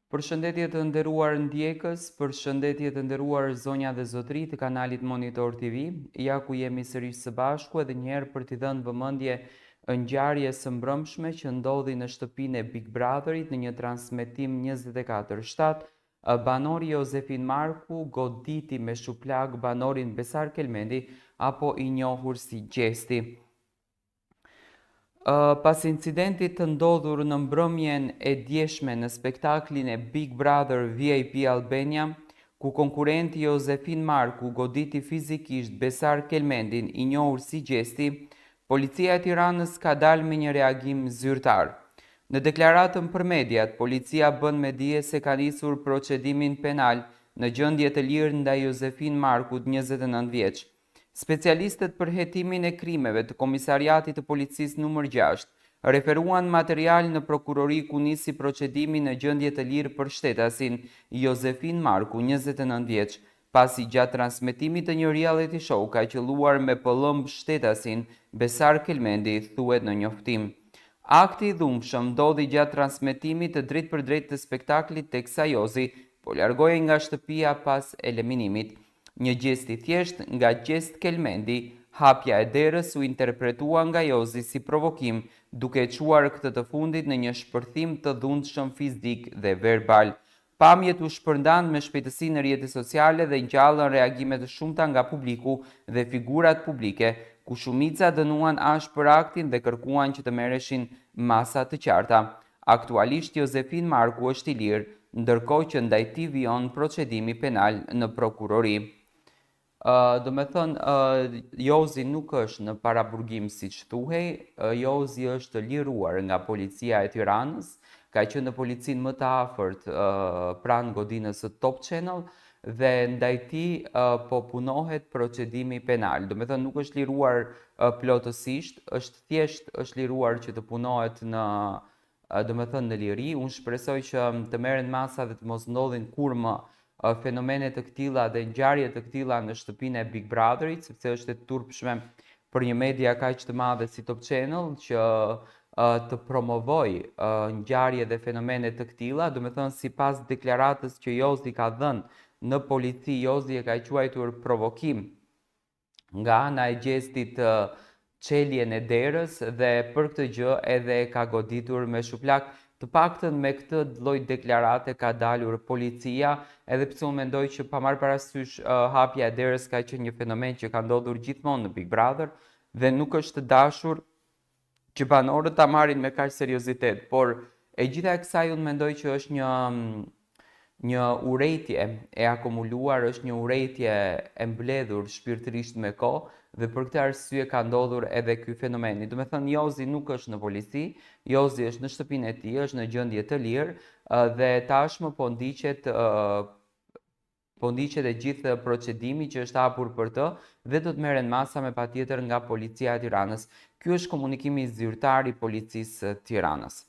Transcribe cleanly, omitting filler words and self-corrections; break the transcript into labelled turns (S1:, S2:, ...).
S1: Përshëndetje të nderuar ndjekës, përshëndetje të nderuar zonja dhe zotëri të kanalit Monitor TV, ja ku jemi sërish së bashku edhe njëherë për t'i dhënë vëmendje ngjarjes së mbrëmshme që ndodhi në shtëpinë e Big Brotherit në një transmetim 24/7. Banori Josefin Marku goditi me shuplak banorin Besar Kelmendi, apo i njohur si Gjesti. Pas incidentit të ndodhur në mbrëmjen e djeshme në spektaklin e Big Brother VIP Albania, ku konkurenti Josefin Marku goditi fizikisht Besar Kelmendin, i njohur si Gjesti, policia e Tiranës ka dalë me një reagim zyrtar. Në deklaratën për mediat, policia bën me dije se ka nisur procedimin penal në gjendje të lirë ndaj Josefin Markut, 29 vjeç. Specialistët për hetimin e krimeve të Komisariatit të Policisë numër 6 referuan material në prokurori ku nisi procedimi në gjendje të lirë për shtetasin Josefin Marku, 29 vjeç, pasi gjatë transmetimit të një reality show ka qelluar me pëllëmb shtetasin Besar Kelmendi, thuhet në njoftim. Akti i dhunshëm ndodhi gjatë transmetimit të drejt për drejt të spektaklit teksa Jozi po largohej nga shtëpia pas eliminimit. Një gjest i thjesht nga Gjest Kelmendi, hapja e derës u interpretua nga Jozi si provokim, duke quar këtë të fundit në një shpërthim të dhunshëm fizik dhe verbal. Pamjet u shpërndan me shpejtësi në rrjetet sociale dhe ngjallën reagime të shumta nga publiku dhe figurat publike, ku shumica dënuan ashpër aktin dhe kërkuan që të merreshin masa të qarta. Aktualisht Josefin Marku është i lirë, ndërkohë që ndaj tij vijon procedimi penal në prokurori. Do me thënë, Jozi nuk është në paraburgim si që thuhej, Jozi është liruar nga policia e Tiranës, ka qenë në policinë më të afërt pranë godinës së Top Channel dhe ndaj tij po punohet procedimi penal. Do me thënë, nuk është liruar plotësisht, është thjesht është liruar që të punohet në liri. Unë shpresoj që të merren masa dhe të mos ndodhin kur më fenomene të këtilla dhe ngjarje të këtilla në shtëpinë e Big Brotherit, sepse është e turpshme për një media kaq të madhe si Top Channel që të promovoj ngjarje dhe fenomene të këtilla. Do me thënë, sipas deklaratës që Jozi ka dhënë në polici, Jozi e ka quajtur provokim nga ana e Gjestit çeljen e derës dhe për këtë gjë edhe ka goditur me shuplak. Të paktën me këtë lloj deklarate ka dalur policia, edhe pse unë mendoj që pa marrë parasysh hapja e derës ka qenë një fenomen që ka ndodhur gjithmonë në Big Brother dhe nuk është dashur që banorët ta marrin me kaq seriozitet, por e gjitha e kësaj unë mendoj që është një urrejtje e akumuluar, është një urrejtje e mbledhur shpirtërisht me kohë dhe për këtë arsye ka ndodhur edhe ky fenomeni. Do me thënë, Jozi nuk është në polici, Jozi është në shtëpinë e tij, është në gjendje të lirë dhe tashmë po ndiqet e gjithë procedimi që është hapur për të dhe do të merren masa me patjetër nga policia e Tiranës. Ky është komunikimi zyrtar i policisë së Tiranës.